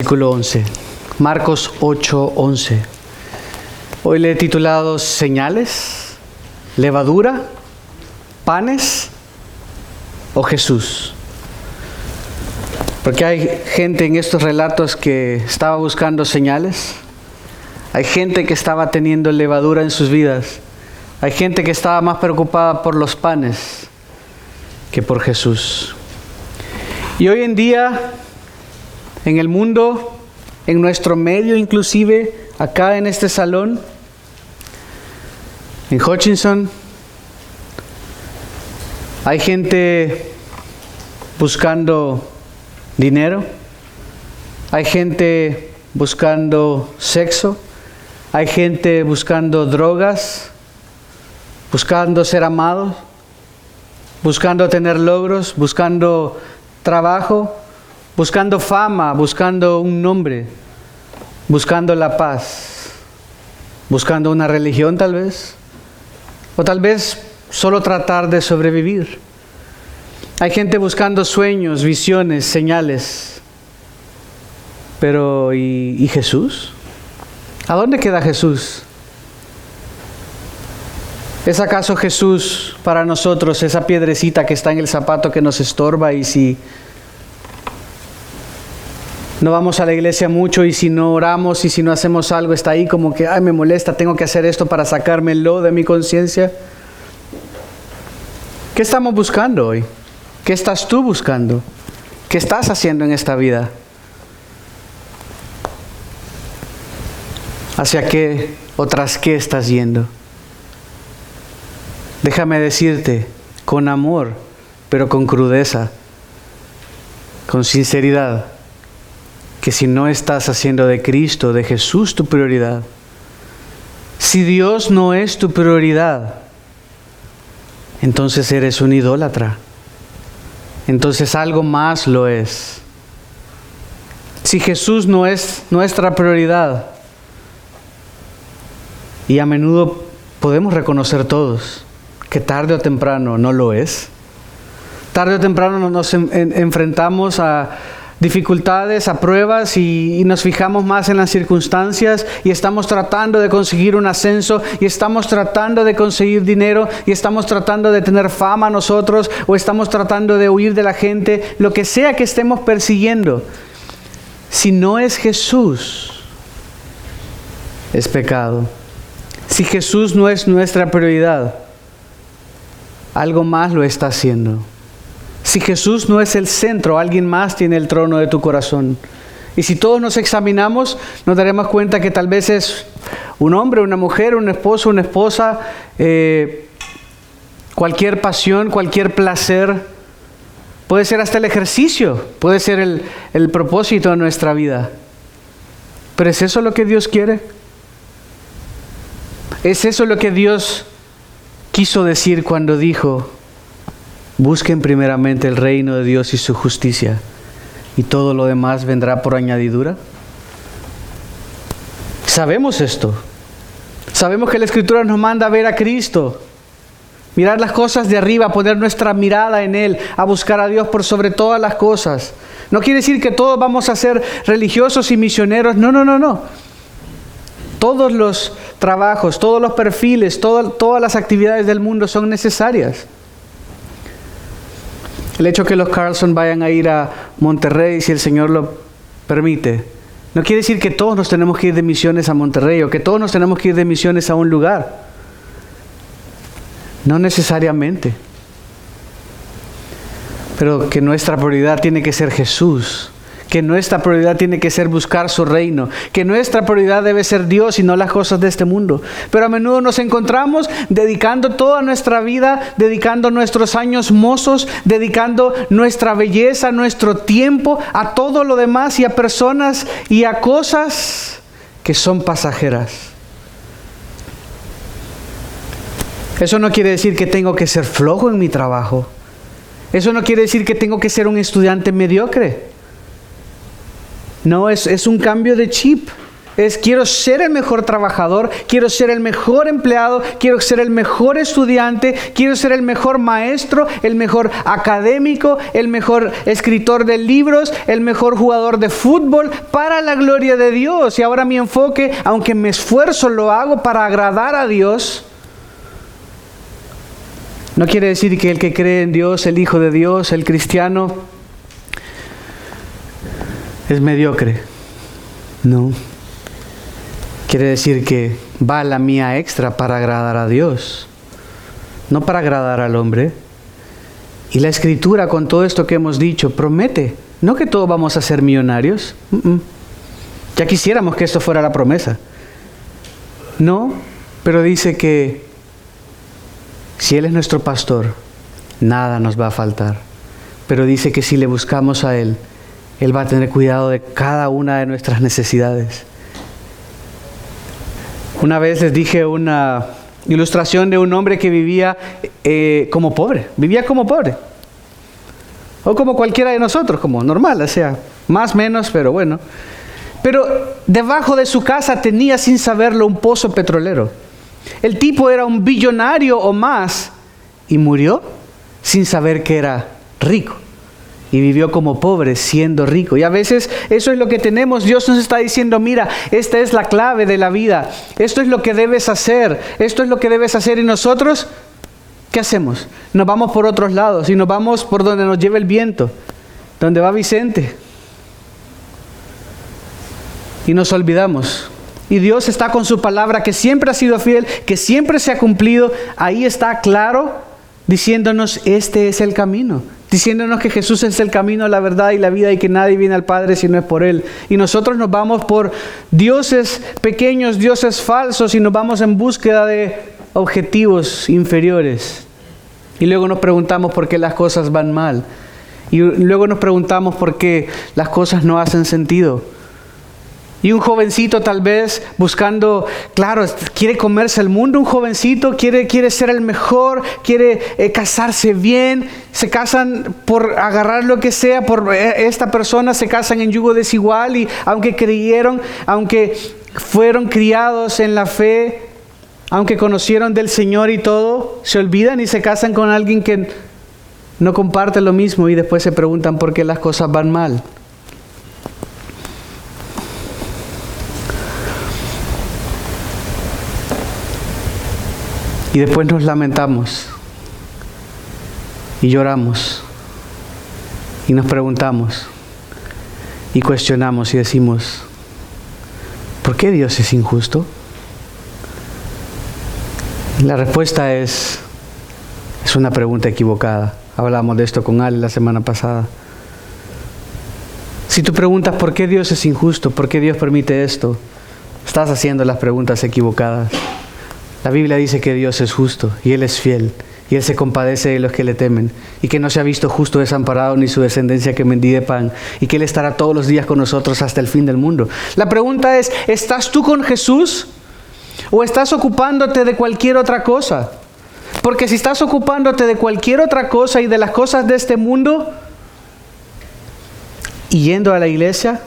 Versículo 11. Marcos 8:11. Hoy le he titulado Señales, Levadura, Panes o Jesús. Porque hay gente en estos relatos que estaba buscando señales. Hay gente que estaba teniendo levadura en sus vidas. Hay gente que estaba más preocupada por los panes que por Jesús. Y hoy en día, en el mundo, en nuestro medio, inclusive acá en este salón, en Hutchinson, hay gente buscando dinero, hay gente buscando sexo, hay gente buscando drogas, buscando ser amados, buscando tener logros, buscando trabajo, buscando fama, buscando un nombre, buscando la paz, buscando una religión tal vez, o tal vez solo tratar de sobrevivir. Hay gente buscando sueños, visiones, señales. Pero ¿y Jesús? ¿A dónde queda Jesús? ¿Es acaso Jesús para nosotros esa piedrecita que está en el zapato que nos estorba? Y si no vamos a la iglesia mucho, y si no oramos, y si no hacemos algo, está ahí como que, ay, me molesta, tengo que hacer esto para sacármelo de mi conciencia. ¿Qué estamos buscando hoy? ¿Qué estás tú buscando? ¿Qué estás haciendo en esta vida? ¿Hacia qué o tras qué estás yendo? Déjame decirte, con amor, pero con crudeza, con sinceridad, que si no estás haciendo de Cristo, de Jesús tu prioridad, si Dios no es tu prioridad, entonces eres un idólatra. Entonces algo más lo es. Si Jesús no es nuestra prioridad, y a menudo podemos reconocer todos que tarde o temprano no lo es. Tarde o temprano nos enfrentamos a dificultades, a pruebas, y nos fijamos más en las circunstancias, y estamos tratando de conseguir un ascenso, y estamos tratando de conseguir dinero, y estamos tratando de tener fama nosotros, o estamos tratando de huir de la gente, lo que sea que estemos persiguiendo. Si no es Jesús, es pecado. Si Jesús no es nuestra prioridad, algo más lo está haciendo. Si Jesús no es el centro, alguien más tiene el trono de tu corazón. Y si todos nos examinamos, nos daremos cuenta que tal vez es un hombre, una mujer, un esposo, una esposa, cualquier pasión, cualquier placer. Puede ser hasta el ejercicio, puede ser el propósito de nuestra vida. ¿Pero es eso lo que Dios quiere? ¿Es eso lo que Dios quiso decir cuando dijo: busquen primeramente el reino de Dios y su justicia, y todo lo demás vendrá por añadidura? Sabemos esto. Sabemos que la Escritura nos manda a ver a Cristo, mirar las cosas de arriba, poner nuestra mirada en Él, a buscar a Dios por sobre todas las cosas. No quiere decir que todos vamos a ser religiosos y misioneros. No. Todos los trabajos, todos los perfiles, todas las actividades del mundo son necesarias. El hecho que los Carlson vayan a ir a Monterrey, si el Señor lo permite, no quiere decir que todos nos tenemos que ir de misiones a Monterrey, o que todos nos tenemos que ir de misiones a un lugar. No necesariamente. Pero que nuestra prioridad tiene que ser Jesús. Que nuestra prioridad tiene que ser buscar su reino, que nuestra prioridad debe ser Dios y no las cosas de este mundo. Pero a menudo nos encontramos dedicando toda nuestra vida, dedicando nuestros años mozos, dedicando nuestra belleza, nuestro tiempo a todo lo demás, y a personas y a cosas que son pasajeras. Eso no quiere decir que tengo que ser flojo en mi trabajo. Eso no quiere decir que tengo que ser un estudiante mediocre. No, es un cambio de chip. es quiero ser el mejor trabajador, quiero ser el mejor empleado, quiero ser el mejor estudiante, quiero ser el mejor maestro, el mejor académico, el mejor escritor de libros, el mejor jugador de fútbol, para la gloria de Dios. Y ahora mi enfoque, aunque me esfuerzo, lo hago para agradar a Dios. No quiere decir que el que cree en Dios, el Hijo de Dios, el cristiano, es mediocre. No. Quiere decir que va la mía extra para agradar a Dios, no para agradar al hombre. Y la Escritura, con todo esto que hemos dicho, promete, no que todos vamos a ser millonarios. Ya quisiéramos que esto fuera la promesa. No, pero dice que si Él es nuestro pastor, nada nos va a faltar. Pero dice que si le buscamos a Él, Él va a tener cuidado de cada una de nuestras necesidades. Una vez les dije una ilustración de un hombre que vivía como pobre. Vivía como pobre. O como cualquiera de nosotros, como normal, o sea, más, menos, pero bueno. Pero debajo de su casa tenía, sin saberlo, un pozo petrolero. El tipo era un billonario o más y murió sin saber que era rico. Y vivió como pobre siendo rico. Y a veces eso es lo que tenemos. Dios nos está diciendo, mira, esta es la clave de la vida. Esto es lo que debes hacer. Esto es lo que debes hacer. Y nosotros, ¿qué hacemos? Nos vamos por otros lados y nos vamos por donde nos lleva el viento. Donde va Vicente. Y nos olvidamos. Y Dios está con su palabra que siempre ha sido fiel, que siempre se ha cumplido. Ahí está claro, diciéndonos, este es el camino. Diciéndonos que Jesús es el camino, la verdad y la vida y que nadie viene al Padre si no es por Él. Y nosotros nos vamos por dioses pequeños, dioses falsos y nos vamos en búsqueda de objetivos inferiores. Y luego nos preguntamos por qué las cosas van mal. Y luego nos preguntamos por qué las cosas no hacen sentido. Y un jovencito tal vez buscando, claro, quiere comerse el mundo, un jovencito quiere ser el mejor, quiere casarse bien, se casan por agarrar lo que sea, por esta persona se casan en yugo desigual y aunque fueron criados en la fe, aunque conocieron del Señor y todo, se olvidan y se casan con alguien que no comparte lo mismo y después se preguntan por qué las cosas van mal. Y después nos lamentamos y lloramos y nos preguntamos y cuestionamos y decimos, ¿por qué Dios es injusto? La respuesta es una pregunta equivocada. Hablamos de esto con Ale la semana pasada. Si tú preguntas por qué Dios es injusto, por qué Dios permite esto, estás haciendo las preguntas equivocadas. La Biblia dice que Dios es justo y Él es fiel y Él se compadece de los que le temen y que no se ha visto justo desamparado ni su descendencia que mendigue pan y que Él estará todos los días con nosotros hasta el fin del mundo. La pregunta es, ¿estás tú con Jesús o estás ocupándote de cualquier otra cosa? Porque si estás ocupándote de cualquier otra cosa y de las cosas de este mundo y yendo a la iglesia,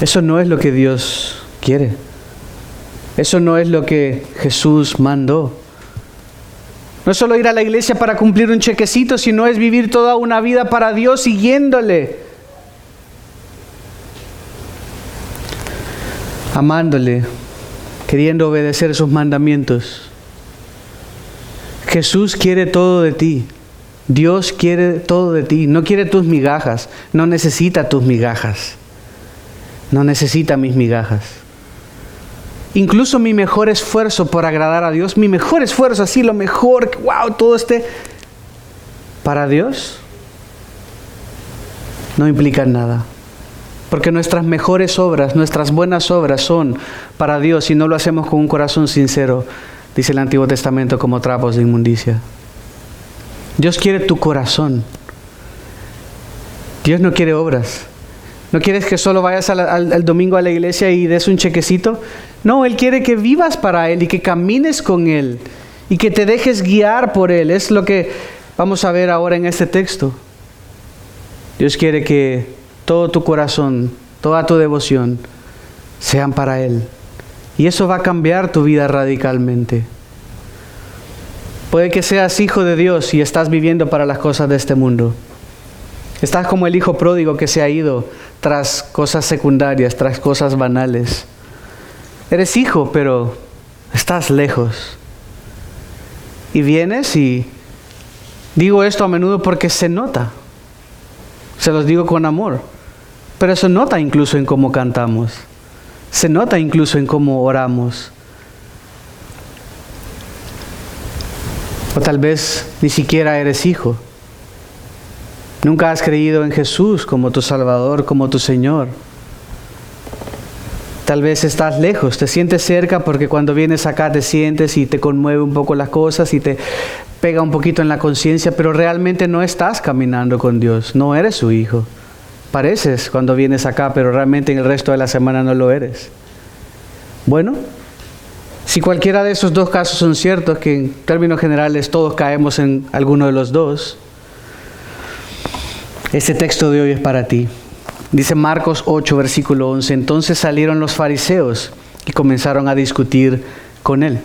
eso no es lo que Dios quiere. Eso no es lo que Jesús mandó. No es solo ir a la iglesia para cumplir un chequecito, sino es vivir toda una vida para Dios siguiéndole, amándole, queriendo obedecer sus mandamientos. Jesús quiere todo de ti. Dios quiere todo de ti. No quiere tus migajas. No necesita tus migajas. No necesita mis migajas. Incluso mi mejor esfuerzo por agradar a Dios, mi mejor esfuerzo, así lo mejor, wow, todo esté para Dios, no implica nada. Porque nuestras mejores obras, nuestras buenas obras son para Dios y no lo hacemos con un corazón sincero, dice el Antiguo Testamento, como trapos de inmundicia. Dios quiere tu corazón. Dios no quiere obras. ¿No quieres que solo vayas al domingo a la iglesia y des un chequecito? No, Él quiere que vivas para Él y que camines con Él y que te dejes guiar por Él. Es lo que vamos a ver ahora en este texto. Dios quiere que todo tu corazón toda tu devoción sean para Él. Y eso va a cambiar tu vida radicalmente. Puede que seas hijo de Dios y estás viviendo para las cosas de este mundo. Estás como el hijo pródigo que se ha ido tras cosas secundarias, tras cosas banales. Eres hijo, pero estás lejos. Y vienes y digo esto a menudo porque se nota. Se los digo con amor. Pero se nota incluso en cómo cantamos. Se nota incluso en cómo oramos. O tal vez ni siquiera eres hijo. Nunca has creído en Jesús como tu Salvador, como tu Señor. Tal vez estás lejos, te sientes cerca porque cuando vienes acá te sientes y te conmueve un poco las cosas y te pega un poquito en la conciencia, pero realmente no estás caminando con Dios, no eres su hijo. Pareces cuando vienes acá, pero realmente en el resto de la semana no lo eres. Bueno, si cualquiera de esos dos casos son ciertos, que en términos generales todos caemos en alguno de los dos, este texto de hoy es para ti. Dice Marcos 8, versículo 11, entonces salieron los fariseos y comenzaron a discutir con él.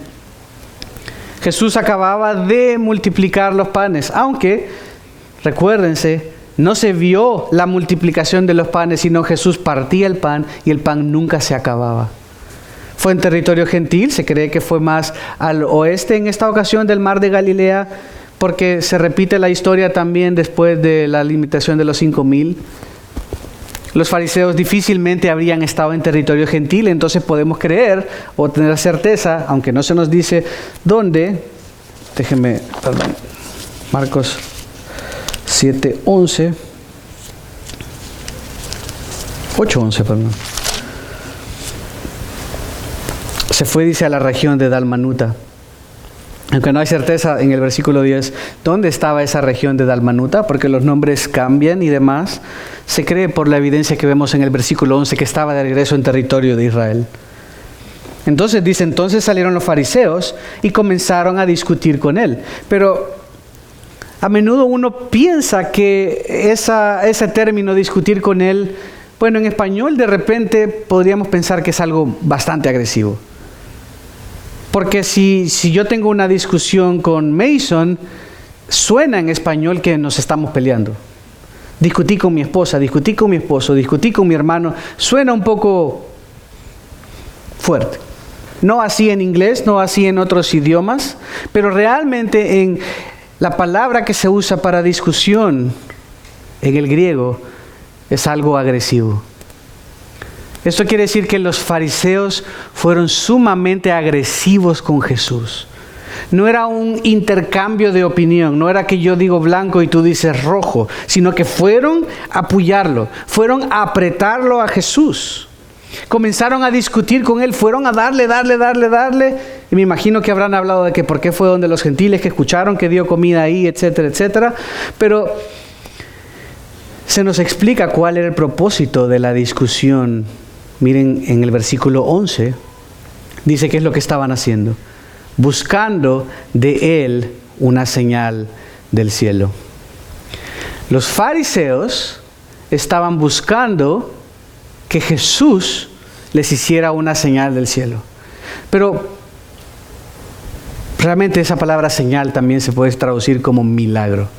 Jesús acababa de multiplicar los panes, aunque, recuérdense, no se vio la multiplicación de los panes, sino Jesús partía el pan y el pan nunca se acababa. Fue en territorio gentil, se cree que fue más al oeste en esta ocasión del mar de Galilea, porque se repite la historia también después de la limitación de los 5,000. Los fariseos difícilmente habrían estado en territorio gentil, entonces podemos creer o tener certeza, aunque no se nos dice dónde, Marcos 7:11, 8:11, perdón. Se fue, dice, a la región de Dalmanuta. Aunque no hay certeza en el versículo 10 dónde estaba esa región de Dalmanuta, porque los nombres cambian y demás, se cree por la evidencia que vemos en el versículo 11 que estaba de regreso en territorio de Israel. Entonces dice, entonces salieron los fariseos y comenzaron a discutir con él. Pero a menudo uno piensa que ese término discutir con él, bueno, en español de repente podríamos pensar que es algo bastante agresivo. Porque si yo tengo una discusión con Mason, suena en español que nos estamos peleando. Discutí con mi esposa, discutí con mi esposo, discutí con mi hermano. Suena un poco fuerte. No así en inglés, no así en otros idiomas, pero realmente en la palabra que se usa para discusión en el griego es algo agresivo. Esto quiere decir que los fariseos fueron sumamente agresivos con Jesús. No era un intercambio de opinión, no era que yo digo blanco y tú dices rojo, sino que fueron a apoyarlo, fueron a apretarlo a Jesús. Comenzaron a discutir con él, fueron a darle. Y me imagino que habrán hablado de que por qué fue donde los gentiles que escucharon que dio comida ahí, etcétera, etcétera. Pero se nos explica cuál era el propósito de la discusión. Miren, en el versículo 11, dice qué es lo que estaban haciendo. Buscando de él una señal del cielo. Los fariseos estaban buscando que Jesús les hiciera una señal del cielo. Pero realmente esa palabra señal también se puede traducir como milagro.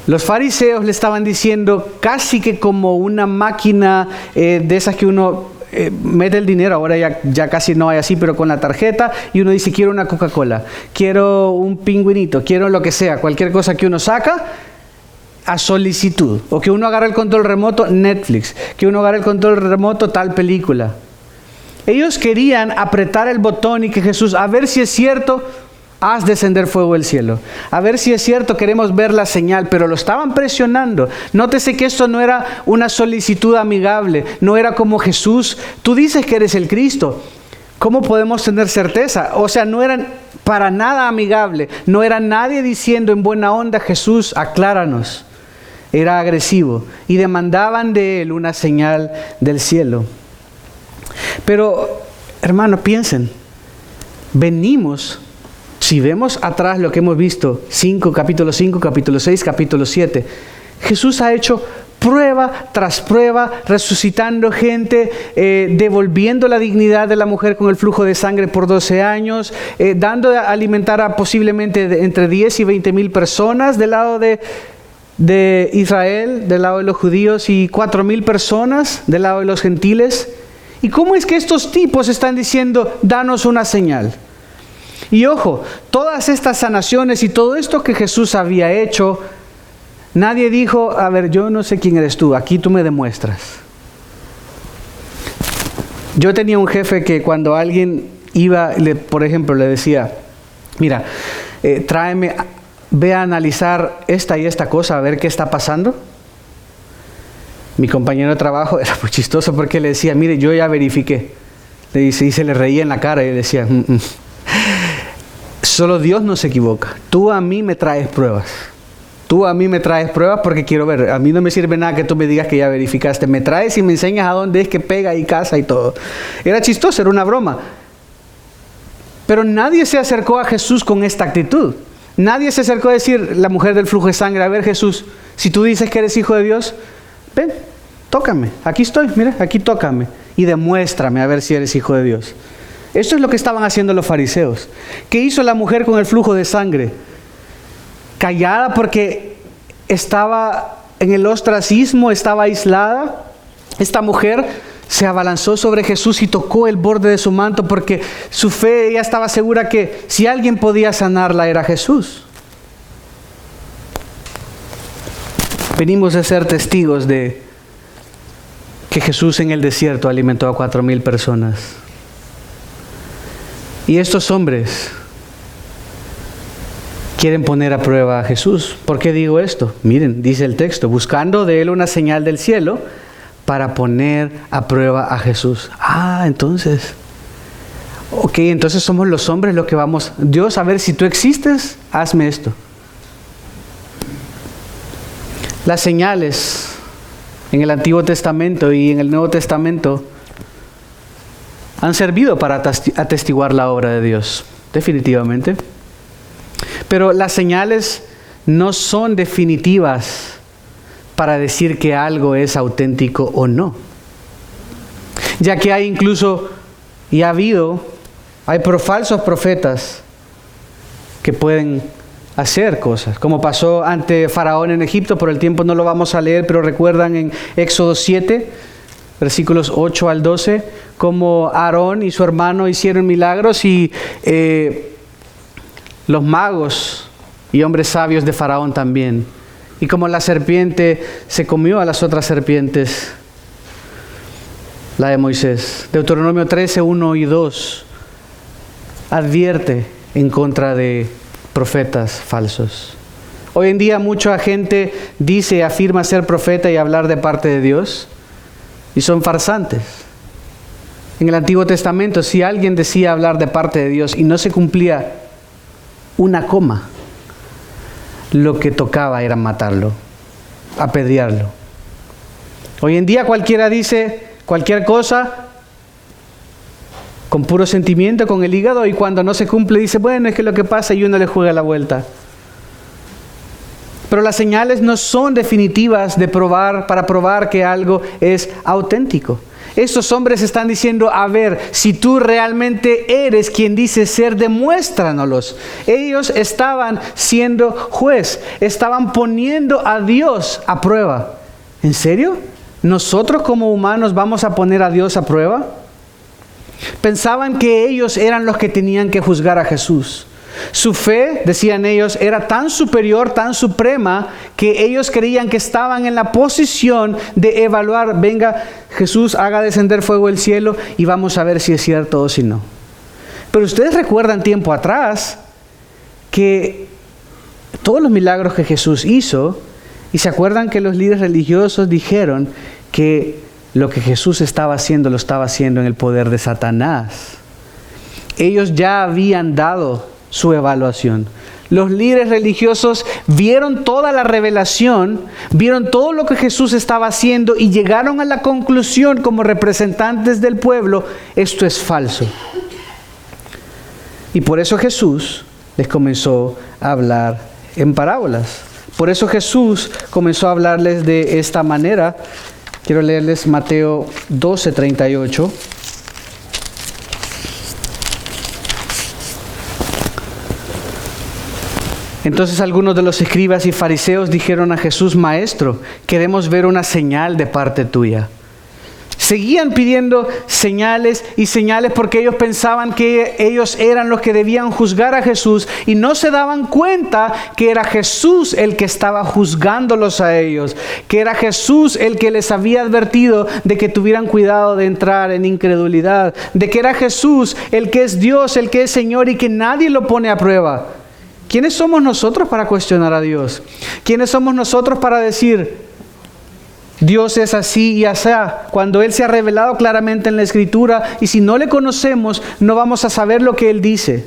Los fariseos le estaban diciendo casi que como una máquina de esas que uno mete el dinero, ahora ya casi no hay así, pero con la tarjeta, y uno dice quiero una Coca-Cola, quiero un pingüinito, quiero lo que sea, cualquier cosa que uno saca a solicitud, o que uno agarre el control remoto Netflix, que uno agarre el control remoto tal película. Ellos querían apretar el botón y que Jesús, a ver si es cierto, haz descender fuego del cielo. A ver si es cierto, queremos ver la señal, pero lo estaban presionando. Nótese que esto no era una solicitud amigable, no era como Jesús, tú dices que eres el Cristo, ¿cómo podemos tener certeza? O sea, no eran para nada amigable, no era nadie diciendo en buena onda, Jesús, acláranos. Era agresivo y demandaban de él una señal del cielo. Pero, hermanos, piensen, venimos. Si vemos atrás lo que hemos visto, capítulo 5, capítulo 6, capítulo 7, Jesús ha hecho prueba tras prueba, resucitando gente, devolviendo la dignidad de la mujer con el flujo de sangre por 12 años, dando a alimentar a posiblemente entre 10 y 20 mil personas del lado de Israel, del lado de los judíos, y 4,000 personas del lado de los gentiles. ¿Y cómo es que estos tipos están diciendo, danos una señal? Y ojo, todas estas sanaciones y todo esto que Jesús había hecho, nadie dijo, a ver, yo no sé quién eres tú, aquí tú me demuestras. Yo tenía un jefe que cuando alguien iba, por ejemplo, le decía, mira, ve a analizar esta y esta cosa, a ver qué está pasando. Mi compañero de trabajo era muy chistoso porque le decía, mire, yo ya verifiqué. Le dice, y se le reía en la cara y le decía, solo Dios no se equivoca. Tú a mí me traes pruebas. Tú a mí me traes pruebas porque quiero ver. A mí no me sirve nada que tú me digas que ya verificaste. Me traes y me enseñas a dónde es que pega y casa y todo. Era chistoso, era una broma. Pero nadie se acercó a Jesús con esta actitud. Nadie se acercó a decir, la mujer del flujo de sangre, a ver Jesús, si tú dices que eres hijo de Dios, ven, tócame. Aquí estoy, mira, aquí tócame. Y demuéstrame a ver si eres hijo de Dios. Esto es lo que estaban haciendo los fariseos. ¿Qué hizo la mujer con el flujo de sangre? Callada porque estaba en el ostracismo, estaba aislada. Esta mujer se abalanzó sobre Jesús y tocó el borde de su manto porque su fe, ella estaba segura que si alguien podía sanarla era Jesús. Venimos a ser testigos de que Jesús en el desierto alimentó a 4,000 personas. Y estos hombres quieren poner a prueba a Jesús. ¿Por qué digo esto? Miren, dice el texto, buscando de él una señal del cielo para poner a prueba a Jesús. Entonces, entonces somos los hombres los que vamos, Dios, a ver si tú existes, hazme esto. Las señales en el Antiguo Testamento y en el Nuevo Testamento han servido para atestiguar la obra de Dios, definitivamente. Pero las señales no son definitivas para decir que algo es auténtico o no. Ya que hay incluso, y ha habido, hay falsos profetas que pueden hacer cosas, como pasó ante Faraón en Egipto. Por el tiempo no lo vamos a leer, pero recuerdan en Éxodo 7, versículos 8 al 12, como Aarón y su hermano hicieron milagros y los magos y hombres sabios de Faraón también. Y como la serpiente se comió a las otras serpientes, la de Moisés. Deuteronomio 13, 1 y 2 advierte en contra de profetas falsos. Hoy en día mucha gente dice, afirma ser profeta y hablar de parte de Dios, y son farsantes. En el Antiguo Testamento, si alguien decía hablar de parte de Dios y no se cumplía una coma, lo que tocaba era matarlo, apedrearlo. Hoy en día cualquiera dice cualquier cosa con puro sentimiento, con el hígado, y cuando no se cumple dice, bueno, es que lo que pasa, y uno le juega la vuelta. Pero las señales no son definitivas para probar que algo es auténtico. Estos hombres están diciendo, a ver, si tú realmente eres quien dices ser, demuéstranoslos. Ellos estaban siendo juez, estaban poniendo a Dios a prueba. ¿En serio? ¿Nosotros como humanos vamos a poner a Dios a prueba? Pensaban que ellos eran los que tenían que juzgar a Jesús. Su fe, decían ellos, era tan superior, tan suprema, que ellos creían que estaban en la posición de evaluar, venga, Jesús, haga descender fuego del cielo y vamos a ver si es cierto o si no. Pero ustedes recuerdan tiempo atrás que todos los milagros que Jesús hizo, y se acuerdan que los líderes religiosos dijeron que lo que Jesús estaba haciendo, lo estaba haciendo en el poder de Satanás. Ellos ya habían dado su evaluación. Los líderes religiosos vieron toda la revelación, vieron todo lo que Jesús estaba haciendo y llegaron a la conclusión como representantes del pueblo, esto es falso. Y por eso Jesús les comenzó a hablar en parábolas. Por eso Jesús comenzó a hablarles de esta manera. Quiero leerles Mateo 12:38. Entonces algunos de los escribas y fariseos dijeron a Jesús: Maestro, queremos ver una señal de parte tuya. Seguían pidiendo señales y señales porque ellos pensaban que ellos eran los que debían juzgar a Jesús y no se daban cuenta que era Jesús el que estaba juzgándolos a ellos, que era Jesús el que les había advertido de que tuvieran cuidado de entrar en incredulidad, de que era Jesús el que es Dios, el que es Señor y que nadie lo pone a prueba. ¿Quiénes somos nosotros para cuestionar a Dios? ¿Quiénes somos nosotros para decir Dios es así y asá, cuando Él se ha revelado claramente en la Escritura, y si no le conocemos, no vamos a saber lo que Él dice?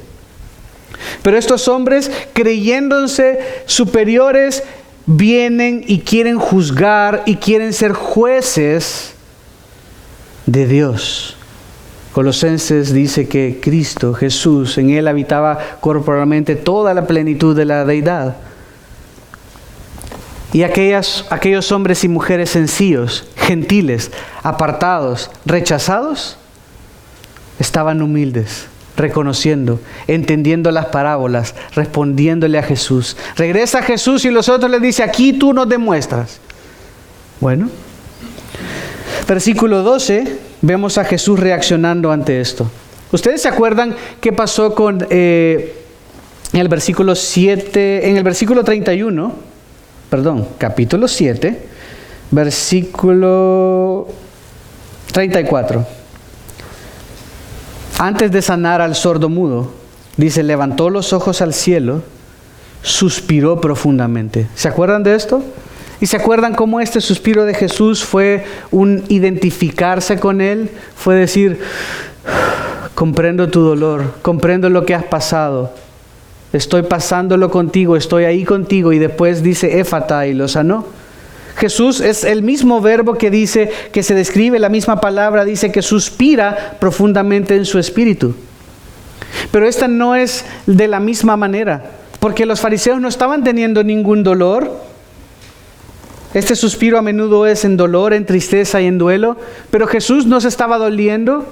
Pero estos hombres, creyéndose superiores, vienen y quieren juzgar y quieren ser jueces de Dios. Colosenses dice que Cristo, Jesús, en Él habitaba corporalmente toda la plenitud de la deidad. Y aquellos hombres y mujeres sencillos, gentiles, apartados, rechazados, estaban humildes, reconociendo, entendiendo las parábolas, respondiéndole a Jesús. Regresa a Jesús y los otros les dice: aquí tú nos demuestras. Bueno, versículo 12, vemos a Jesús reaccionando ante esto. ¿Ustedes se acuerdan qué pasó con en el versículo 7, en el versículo 31? Capítulo 7, versículo 34. Antes de sanar al sordo mudo, dice: levantó los ojos al cielo, suspiró profundamente. ¿Se acuerdan de esto? ¿Y se acuerdan cómo este suspiro de Jesús fue un identificarse con Él? Fue decir: comprendo tu dolor, comprendo lo que has pasado. Estoy pasándolo contigo, estoy ahí contigo. Y después dice éfata y lo sanó. Jesús es el mismo verbo que dice, que se describe, la misma palabra dice que suspira profundamente en su espíritu. Pero esta no es de la misma manera, porque los fariseos no estaban teniendo ningún dolor. Este suspiro a menudo es en dolor, en tristeza y en duelo. Pero Jesús no se estaba doliendo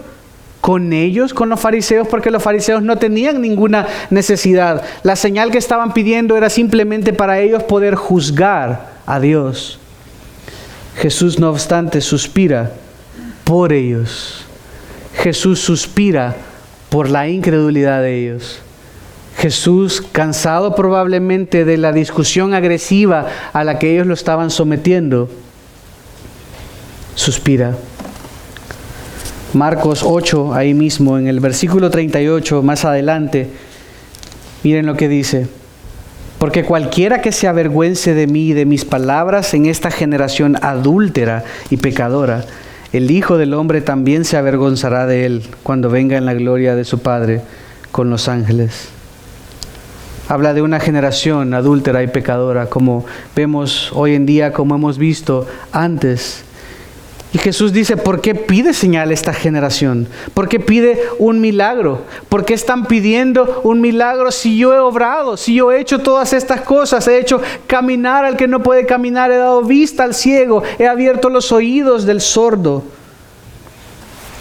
con ellos, con los fariseos, porque los fariseos no tenían ninguna necesidad. La señal que estaban pidiendo era simplemente para ellos poder juzgar a Dios. Jesús, no obstante, suspira por ellos. Jesús suspira por la incredulidad de ellos. Jesús, cansado probablemente de la discusión agresiva a la que ellos lo estaban sometiendo, suspira. Marcos 8, ahí mismo, en el versículo 38, más adelante, miren lo que dice: porque cualquiera que se avergüence de mí y de mis palabras en esta generación adúltera y pecadora, el Hijo del Hombre también se avergonzará de él cuando venga en la gloria de su Padre con los ángeles. Habla de una generación adúltera y pecadora, como vemos hoy en día, como hemos visto antes. Y Jesús dice: ¿por qué pide señal esta generación? ¿Por qué pide un milagro? ¿Por qué están pidiendo un milagro si yo he obrado, si yo he hecho todas estas cosas? He hecho caminar al que no puede caminar, he dado vista al ciego, he abierto los oídos del sordo,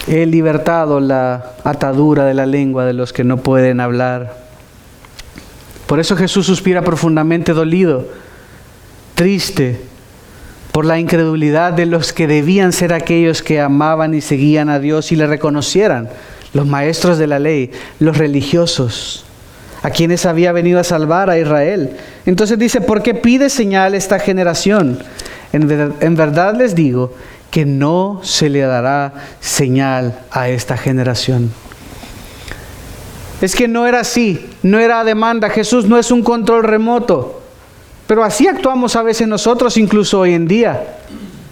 he libertado la atadura de la lengua de los que no pueden hablar. Por eso Jesús suspira profundamente, dolido, triste, por la incredulidad de los que debían ser aquellos que amaban y seguían a Dios y le reconocieran, los maestros de la ley, los religiosos, a quienes había venido a salvar a Israel. Entonces dice: ¿por qué pide señal esta generación? En verdad les digo que no se le dará señal a esta generación. Es que no era así, no era a demanda. Jesús no es un control remoto. Pero así actuamos a veces nosotros, incluso hoy en día.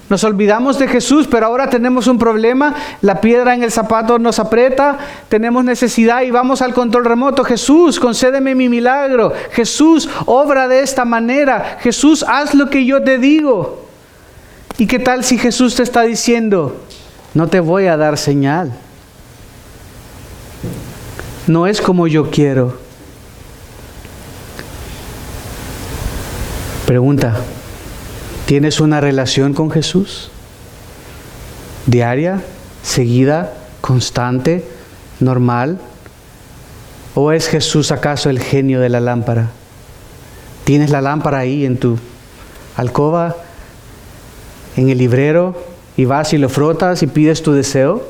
Nos olvidamos de Jesús, pero ahora tenemos un problema, la piedra en el zapato nos aprieta, tenemos necesidad y vamos al control remoto. Jesús, concédeme mi milagro. Jesús, obra de esta manera. Jesús, haz lo que yo te digo. ¿Y qué tal si Jesús te está diciendo: no te voy a dar señal? No es como yo quiero. Pregunta, ¿tienes una relación con Jesús? ¿Diaria, seguida, constante, normal? ¿O es Jesús acaso el genio de la lámpara? ¿Tienes la lámpara ahí en tu alcoba, en el librero, y vas y lo frotas y pides tu deseo?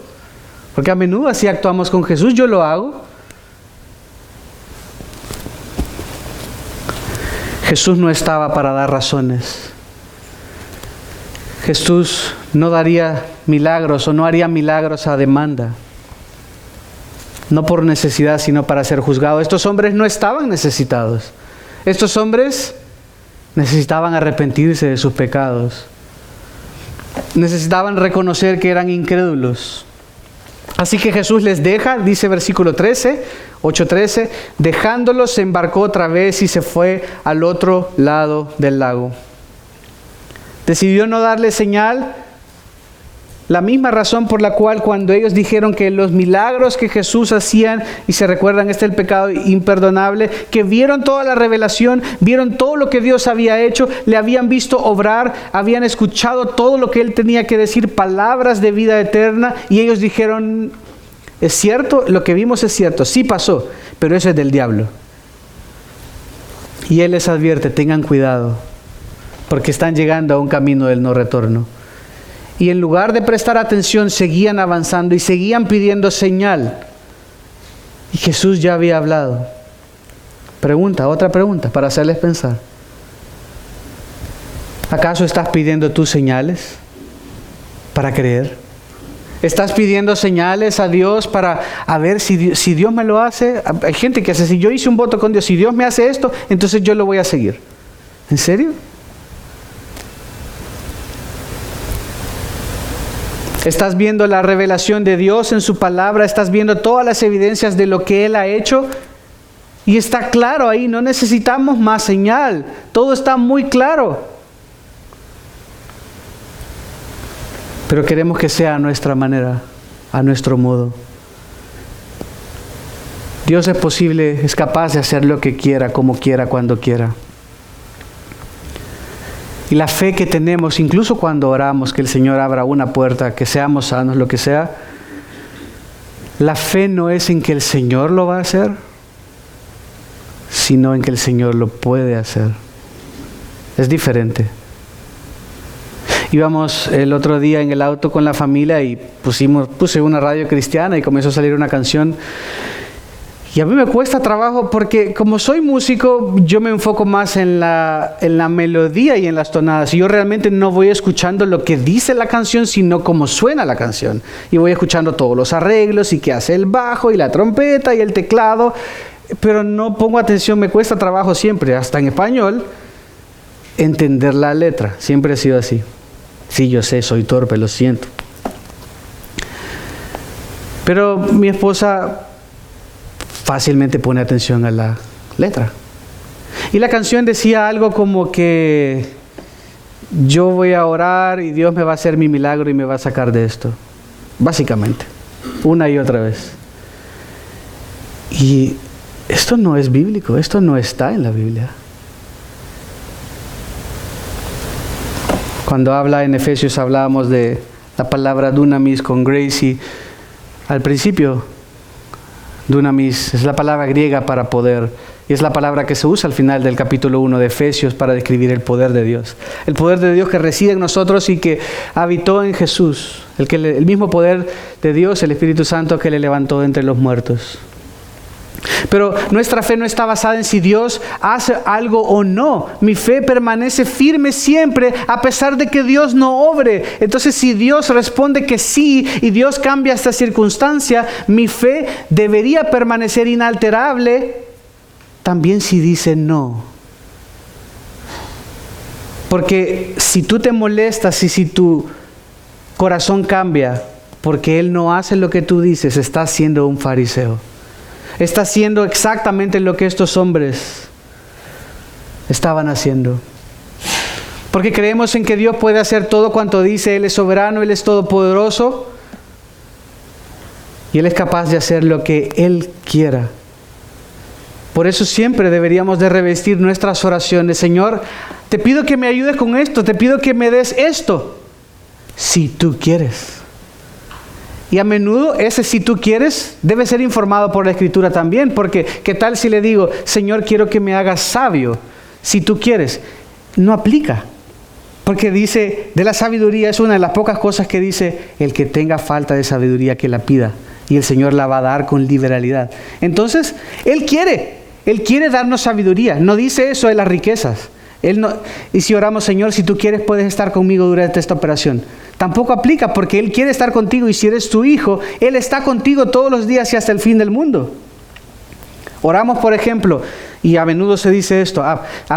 Porque a menudo así actuamos con Jesús, yo lo hago. Jesús no estaba para dar razones. Jesús no daría milagros o no haría milagros a demanda. No por necesidad, sino para ser juzgado. Estos hombres no estaban necesitados. Estos hombres necesitaban arrepentirse de sus pecados. Necesitaban reconocer que eran incrédulos. Así que Jesús les deja, dice versículo 13, 8:13, dejándolos se embarcó otra vez y se fue al otro lado del lago. Decidió no darle señal, la misma razón por la cual cuando ellos dijeron que los milagros que Jesús hacían, y se recuerdan, este es el pecado imperdonable, que vieron toda la revelación, vieron todo lo que Dios había hecho, le habían visto obrar, habían escuchado todo lo que Él tenía que decir, palabras de vida eterna, y ellos dijeron, ¿es cierto? Lo que vimos es cierto, sí pasó, pero eso es del diablo. Y Él les advierte, tengan cuidado, porque están llegando a un camino del no retorno. Y en lugar de prestar atención, seguían avanzando y seguían pidiendo señal. Y Jesús ya había hablado. Otra pregunta para hacerles pensar. ¿Acaso estás pidiendo tus señales para creer? ¿Estás pidiendo señales a Dios para ver si Dios me lo hace? Hay gente que hace, si yo hice un voto con Dios, si Dios me hace esto, entonces yo lo voy a seguir. ¿En serio? Estás viendo la revelación de Dios en su palabra, estás viendo todas las evidencias de lo que Él ha hecho y está claro ahí, no necesitamos más señal, todo está muy claro. Pero queremos que sea a nuestra manera, a nuestro modo. Dios es capaz de hacer lo que quiera, como quiera, cuando quiera. Y la fe que tenemos, incluso cuando oramos que el Señor abra una puerta, que seamos sanos, lo que sea, la fe no es en que el Señor lo va a hacer, sino en que el Señor lo puede hacer. Es diferente. Íbamos el otro día en el auto con la familia y puse una radio cristiana y comenzó a salir una canción. Y a mí me cuesta trabajo porque como soy músico, yo me enfoco más en la melodía y en las tonadas. Y yo realmente no voy escuchando lo que dice la canción, sino cómo suena la canción. Y voy escuchando todos los arreglos y qué hace el bajo y la trompeta y el teclado. Pero no pongo atención, me cuesta trabajo siempre, hasta en español, entender la letra. Siempre ha sido así. Sí, yo sé, soy torpe, lo siento. Pero mi esposa fácilmente pone atención a la letra. Y la canción decía algo como que yo voy a orar y Dios me va a hacer mi milagro y me va a sacar de esto. Básicamente, una y otra vez. Y esto no es bíblico, esto no está en la Biblia. Cuando habla en Efesios hablábamos de la palabra dunamis con grace y al principio dunamis es la palabra griega para poder y es la palabra que se usa al final del capítulo 1 de Efesios para describir el poder de Dios. El poder de Dios que reside en nosotros y que habitó en Jesús. El mismo poder de Dios, el Espíritu Santo que le levantó de entre los muertos. Pero nuestra fe no está basada en si Dios hace algo o no. Mi fe permanece firme siempre a pesar de que Dios no obre. Entonces, si Dios responde que sí y Dios cambia esta circunstancia, mi fe debería permanecer inalterable también si dice no. Porque si tú te molestas y si tu corazón cambia porque Él no hace lo que tú dices, estás siendo un fariseo. Está haciendo exactamente lo que estos hombres estaban haciendo. Porque creemos en que Dios puede hacer todo cuanto dice. Él es soberano, Él es todopoderoso. Y Él es capaz de hacer lo que Él quiera. Por eso siempre deberíamos de revestir nuestras oraciones. Señor, te pido que me ayudes con esto, te pido que me des esto, si tú quieres. Y a menudo ese si tú quieres debe ser informado por la Escritura también, porque ¿qué tal si le digo, Señor, quiero que me hagas sabio, si tú quieres? No aplica, porque dice, de la sabiduría es una de las pocas cosas que dice, el que tenga falta de sabiduría que la pida, y el Señor la va a dar con liberalidad. Entonces, Él quiere darnos sabiduría, no dice eso de las riquezas. Y si oramos, Señor, si tú quieres puedes estar conmigo durante esta operación. Tampoco aplica, porque Él quiere estar contigo, y si eres tu hijo, Él está contigo todos los días y hasta el fin del mundo. Oramos, por ejemplo, y a menudo se dice esto,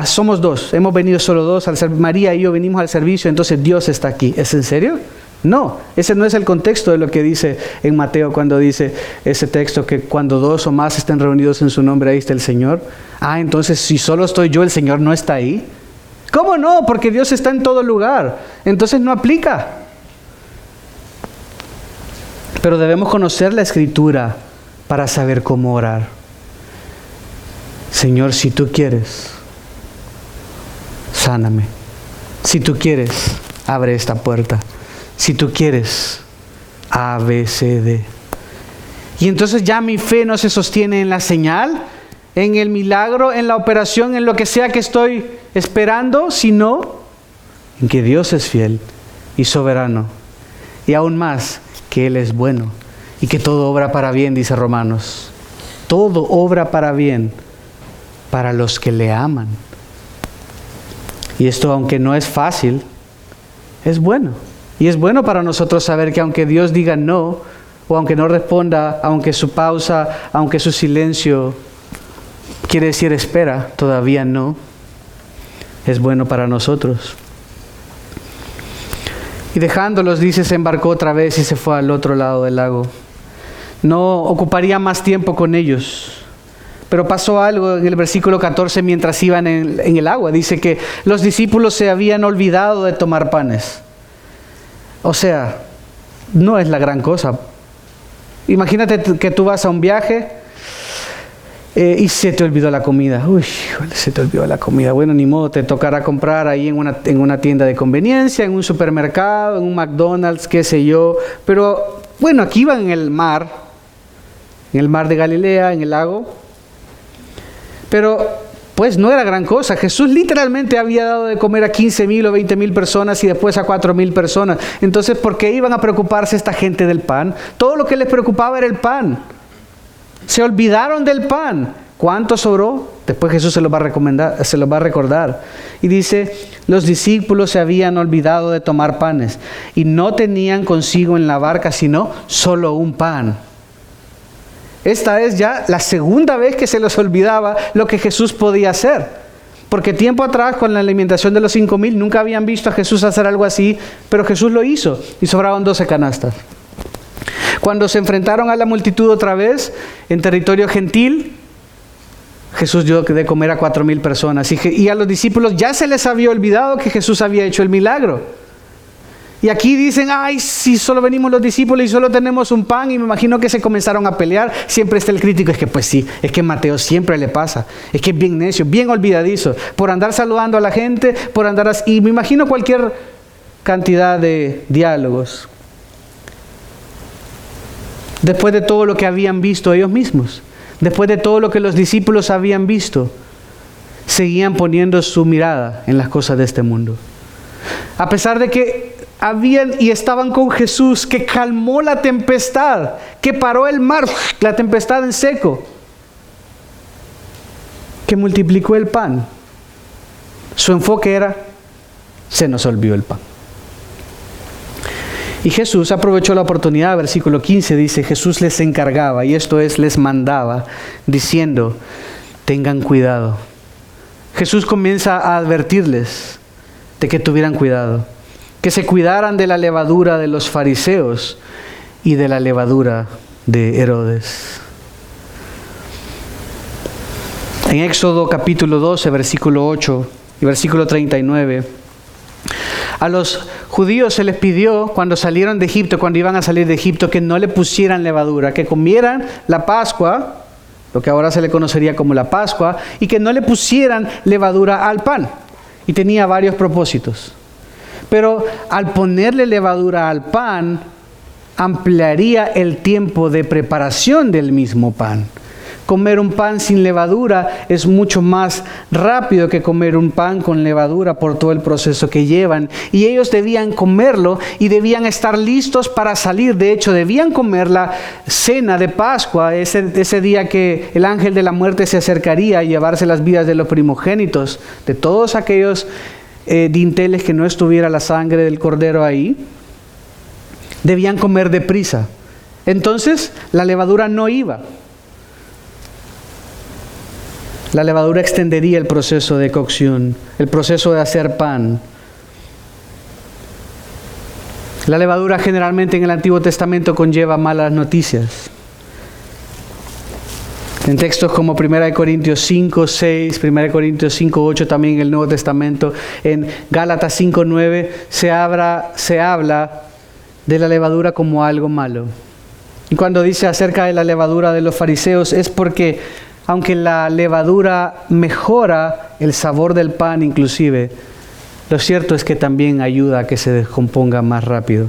somos dos, hemos venido solo dos, María y yo venimos al servicio, entonces Dios está aquí. ¿Es en serio? No, ese no es el contexto de lo que dice en Mateo cuando dice ese texto que cuando dos o más estén reunidos en su nombre, ahí está el Señor. Entonces si solo estoy yo, el Señor no está ahí. ¿Cómo no? Porque Dios está en todo lugar. Entonces no aplica. Pero debemos conocer la Escritura para saber cómo orar. Señor, si tú quieres, sáname. Si tú quieres, abre esta puerta. Si tú quieres, A, B, C, D. Y entonces ya mi fe no se sostiene en la señal, en el milagro, en la operación, en lo que sea que estoy esperando, sino en que Dios es fiel y soberano. Y aún más, que Él es bueno y que todo obra para bien, dice Romanos. Todo obra para bien para los que le aman. Y esto, aunque no es fácil, es bueno. Y es bueno para nosotros saber que aunque Dios diga no, o aunque no responda, aunque su pausa, aunque su silencio quiere decir espera, todavía no, es bueno para nosotros. Y dejándolos, dice, se embarcó otra vez y se fue al otro lado del lago. No ocuparía más tiempo con ellos. Pero pasó algo en el versículo 14 mientras iban en el agua. Dice que los discípulos se habían olvidado de tomar panes. O sea, no es la gran cosa. Imagínate que tú vas a un viaje y se te olvidó la comida. Uy, se te olvidó la comida. Bueno, ni modo, te tocará comprar ahí en una tienda de conveniencia, en un supermercado, en un McDonald's, qué sé yo. Pero bueno, aquí iban en el mar de Galilea, en el lago. Pero pues no era gran cosa. Jesús literalmente había dado de comer a 15,000 o 20,000 personas y después a 4,000 personas. Entonces, ¿por qué iban a preocuparse esta gente del pan? Todo lo que les preocupaba era el pan. Se olvidaron del pan. ¿Cuánto sobró? Después Jesús se los va a recordar. Y dice, los discípulos se habían olvidado de tomar panes y no tenían consigo en la barca sino solo un pan. Esta es ya la segunda vez que se les olvidaba lo que Jesús podía hacer. Porque tiempo atrás, con la alimentación de los 5,000, nunca habían visto a Jesús hacer algo así, pero Jesús lo hizo y sobraban 12 canastas. Cuando se enfrentaron a la multitud otra vez, en territorio gentil, Jesús dio de comer a 4,000 personas. Y a los discípulos ya se les había olvidado que Jesús había hecho el milagro. Y aquí dicen, si solo venimos los discípulos y solo tenemos un pan, y me imagino que se comenzaron a pelear. Siempre está el crítico, es que pues sí, es que Mateo siempre le pasa, es que es bien necio, bien olvidadizo, por andar saludando a la gente, por andar así, y me imagino cualquier cantidad de diálogos. Después de todo lo que habían visto ellos mismos, después de todo lo que los discípulos habían visto, seguían poniendo su mirada en las cosas de este mundo. A pesar de que habían y estaban con Jesús, que calmó la tempestad, que paró el mar, la tempestad en seco, que multiplicó el pan. Su enfoque era, se nos olvidó el pan. Y Jesús aprovechó la oportunidad, versículo 15 dice, Jesús les encargaba, y esto es, les mandaba, diciendo, tengan cuidado. Jesús comienza a advertirles de que tuvieran cuidado, que se cuidaran de la levadura de los fariseos y de la levadura de Herodes. En Éxodo capítulo 12, versículo 8 y versículo 39, a los judíos se les pidió cuando salieron de Egipto, cuando iban a salir de Egipto, que no le pusieran levadura, que comieran la Pascua lo que ahora se le conocería como la Pascua, y que no le pusieran levadura al pan. Y tenía varios propósitos. Pero al ponerle levadura al pan, ampliaría el tiempo de preparación del mismo pan. Comer un pan sin levadura es mucho más rápido que comer un pan con levadura por todo el proceso que llevan. Y ellos debían comerlo y debían estar listos para salir. De hecho, debían comer la cena de Pascua, ese día que el ángel de la muerte se acercaría a llevarse las vidas de los primogénitos, de todos aquellos dinteles que no estuviera la sangre del cordero ahí. Debían comer deprisa. Entonces, la levadura no iba. La levadura extendería el proceso de cocción, el proceso de hacer pan. La levadura generalmente en el Antiguo Testamento conlleva malas noticias. En textos como 1 Corintios 5, 6, 1 Corintios 5, 8, también en el Nuevo Testamento, en Gálatas 5, 9, se habla de la levadura como algo malo. Y cuando dice acerca de la levadura de los fariseos es porque aunque la levadura mejora el sabor del pan inclusive, lo cierto es que también ayuda a que se descomponga más rápido.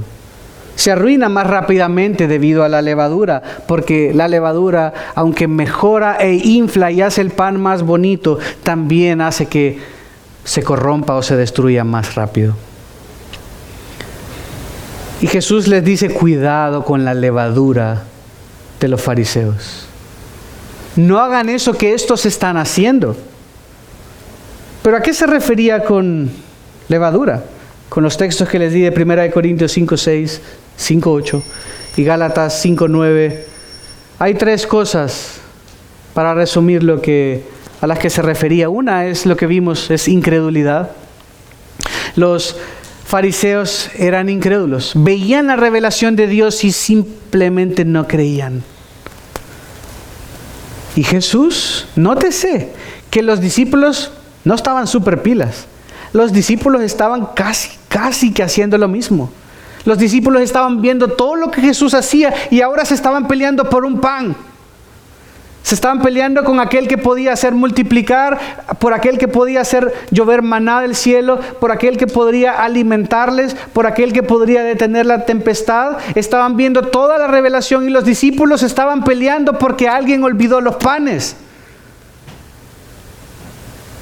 Se arruina más rápidamente debido a la levadura, porque la levadura, aunque mejora e infla y hace el pan más bonito, también hace que se corrompa o se destruya más rápido. Y Jesús les dice, cuidado con la levadura de los fariseos. No hagan eso que estos están haciendo. ¿Pero a qué se refería con levadura? Con los textos que les di de 1 Corintios 5, 6, 5, 8 y Gálatas 5, 9. Hay tres cosas para resumir a las que se refería. Una es lo que vimos, es incredulidad. Los fariseos eran incrédulos. Veían la revelación de Dios y simplemente no creían. Y Jesús, nótese que los discípulos no estaban súper pilas. Los discípulos estaban casi que haciendo lo mismo. Los discípulos estaban viendo todo lo que Jesús hacía y ahora se estaban peleando por un pan. Se estaban peleando con aquel que podía hacer multiplicar, por aquel que podía hacer llover maná del cielo, por aquel que podría alimentarles, por aquel que podría detener la tempestad. Estaban viendo toda la revelación y los discípulos estaban peleando porque alguien olvidó los panes.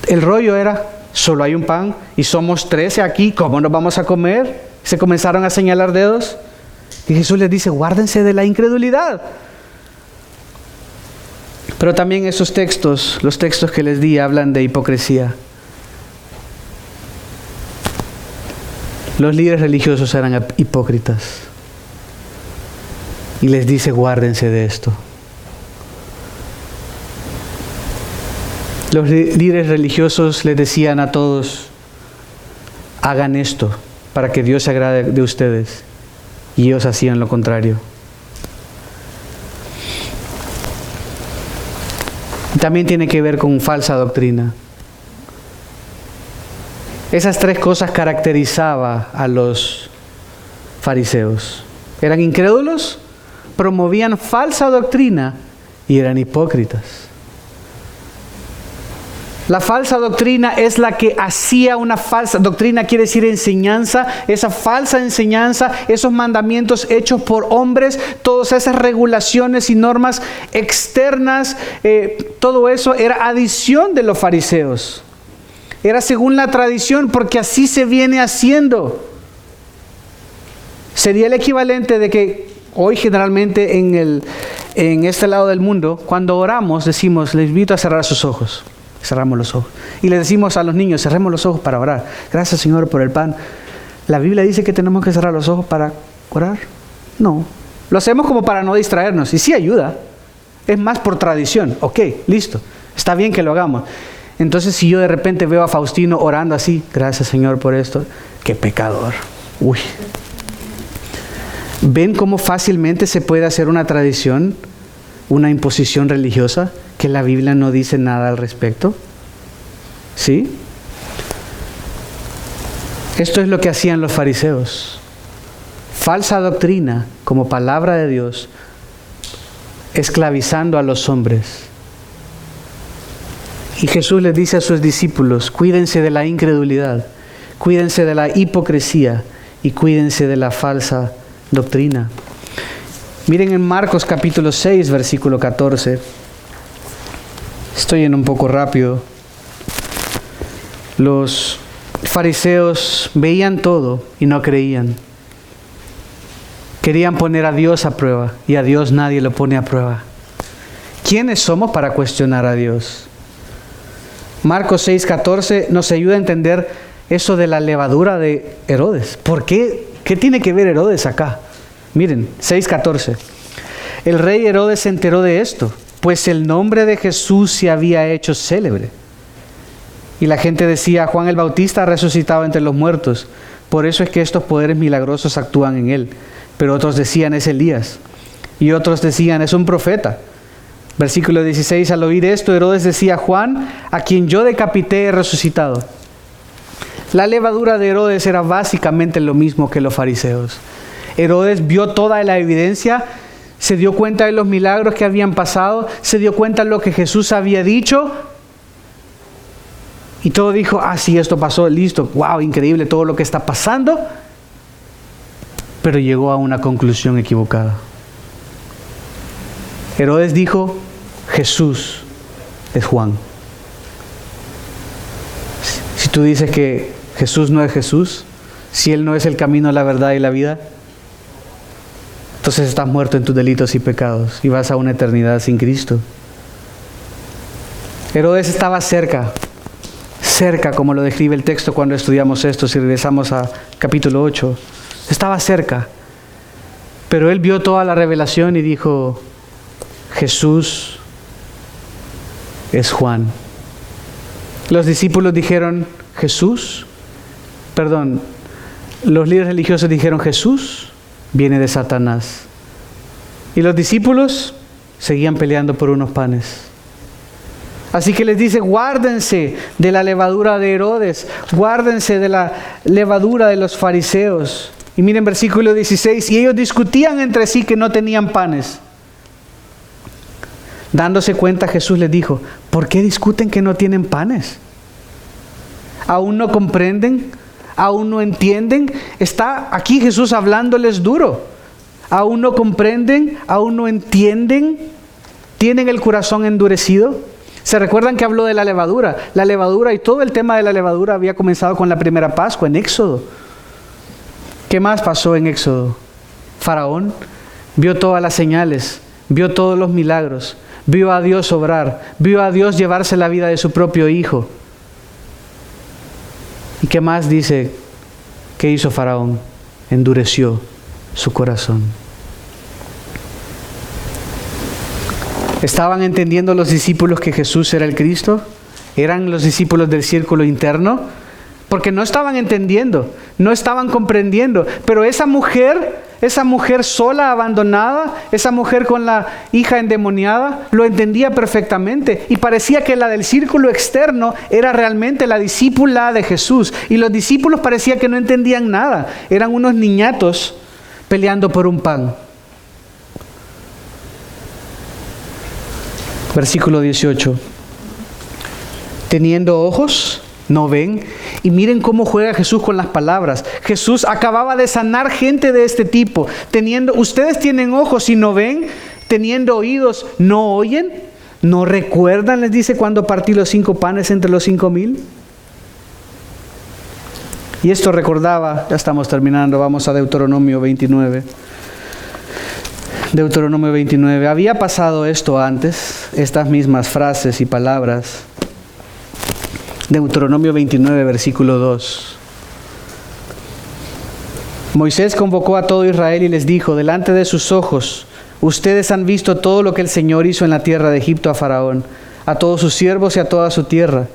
El rollo era, solo hay un pan y somos 13 aquí, ¿cómo nos vamos a comer? Se comenzaron a señalar dedos y Jesús les dice, guárdense de la incredulidad. Pero también esos textos, los textos que les di, hablan de hipocresía. Los líderes religiosos eran hipócritas. Y les dice, guárdense de esto. Los líderes religiosos les decían a todos, hagan esto para que Dios se agrade de ustedes. Y ellos hacían lo contrario. También tiene que ver con falsa doctrina. Esas tres cosas caracterizaban a los fariseos. Eran incrédulos, promovían falsa doctrina y eran hipócritas. La falsa doctrina es la que hacía una falsa doctrina, quiere decir enseñanza, esa falsa enseñanza, esos mandamientos hechos por hombres, todas esas regulaciones y normas externas, todo eso era adición de los fariseos. Era según la tradición porque así se viene haciendo. Sería el equivalente de que hoy generalmente en este lado del mundo, cuando oramos decimos, les invito a cerrar sus ojos. Cerramos los ojos. Y le decimos a los niños, cerremos los ojos para orar. Gracias, Señor, por el pan. ¿La Biblia dice que tenemos que cerrar los ojos para orar? No. Lo hacemos como para no distraernos. Y sí ayuda. Es más por tradición. Ok, listo. Está bien que lo hagamos. Entonces, si yo de repente veo a Faustino orando así, gracias, Señor, por esto. ¡Qué pecador! Uy. ¿Ven cómo fácilmente se puede hacer una tradición, una imposición religiosa, que la Biblia no dice nada al respecto? ¿Sí? Esto es lo que hacían los fariseos. Falsa doctrina como palabra de Dios, esclavizando a los hombres Y Jesús les dice a sus discípulos, cuídense de la incredulidad, cuídense de la hipocresía y cuídense de la falsa doctrina. Miren en Marcos capítulo 6, versículo 14. Estoy yendo un poco rápido. Los fariseos veían todo y no creían. Querían poner a Dios a prueba y a Dios nadie lo pone a prueba. ¿Quiénes somos para cuestionar a Dios? Marcos 6, 14 nos ayuda a entender eso de la levadura de Herodes. ¿Por qué? ¿Qué tiene que ver Herodes acá? Miren, 6:14. El rey Herodes se enteró de esto, pues el nombre de Jesús se había hecho célebre. Y la gente decía, Juan el Bautista ha resucitado entre los muertos. Por eso es que estos poderes milagrosos actúan en él. Pero otros decían, es Elías. Y otros decían, es un profeta. Versículo 16, al oír esto, Herodes decía, Juan, a quien yo decapité, he resucitado. La levadura de Herodes era básicamente lo mismo que los fariseos. Herodes vio toda la evidencia, se dio cuenta de los milagros que habían pasado, se dio cuenta de lo que Jesús había dicho, y todo dijo, sí, esto pasó, listo, wow, increíble todo lo que está pasando, pero llegó a una conclusión equivocada. Herodes dijo, Jesús es Juan. Si tú dices que Jesús no es Jesús, si Él no es el camino, la verdad y la vida, entonces estás muerto en tus delitos y pecados y vas a una eternidad sin Cristo. Herodes estaba cerca como lo describe el texto cuando estudiamos esto, si regresamos a capítulo 8. Estaba cerca, pero él vio toda la revelación y dijo, Jesús es Juan. Los discípulos dijeron, los líderes religiosos dijeron, Jesús viene de Satanás. Y los discípulos seguían peleando por unos panes. Así que les dice, guárdense de la levadura de Herodes, guárdense de la levadura de los fariseos. Y miren versículo 16, y ellos discutían entre sí que no tenían panes. Dándose cuenta, Jesús les dijo, ¿por qué discuten que no tienen panes? ¿Aún no comprenden? ¿Aún no entienden? Está aquí Jesús hablándoles duro. ¿Aún no comprenden? ¿Aún no entienden? ¿Tienen el corazón endurecido? ¿Se recuerdan que habló de la levadura? La levadura y todo el tema de la levadura había comenzado con la primera Pascua en Éxodo. ¿Qué más pasó en Éxodo? Faraón vio todas las señales, vio todos los milagros, vio a Dios obrar, vio a Dios llevarse la vida de su propio hijo. ¿Y qué más dice? ¿Qué hizo Faraón? Endureció su corazón. ¿Estaban entendiendo los discípulos que Jesús era el Cristo? ¿Eran los discípulos del círculo interno? Porque no estaban entendiendo, no estaban comprendiendo. Pero esa mujer sola, abandonada, esa mujer con la hija endemoniada, lo entendía perfectamente. Y parecía que la del círculo externo era realmente la discípula de Jesús. Y los discípulos parecía que no entendían nada. Eran unos niñatos peleando por un pan. Versículo 18. Teniendo ojos, no ven. Y miren cómo juega Jesús con las palabras. Jesús acababa de sanar gente de este tipo. Ustedes tienen ojos y no ven. Teniendo oídos, no oyen. ¿No recuerdan? Les dice cuando partí los 5 panes entre los 5,000. Y esto recordaba, ya estamos terminando, vamos a Deuteronomio 29. Deuteronomio 29. Había pasado esto antes, estas mismas frases y palabras. Deuteronomio 29, versículo 2. Moisés convocó a todo Israel y les dijo, delante de sus ojos, ustedes han visto todo lo que el Señor hizo en la tierra de Egipto a Faraón, a todos sus siervos y a toda su tierra.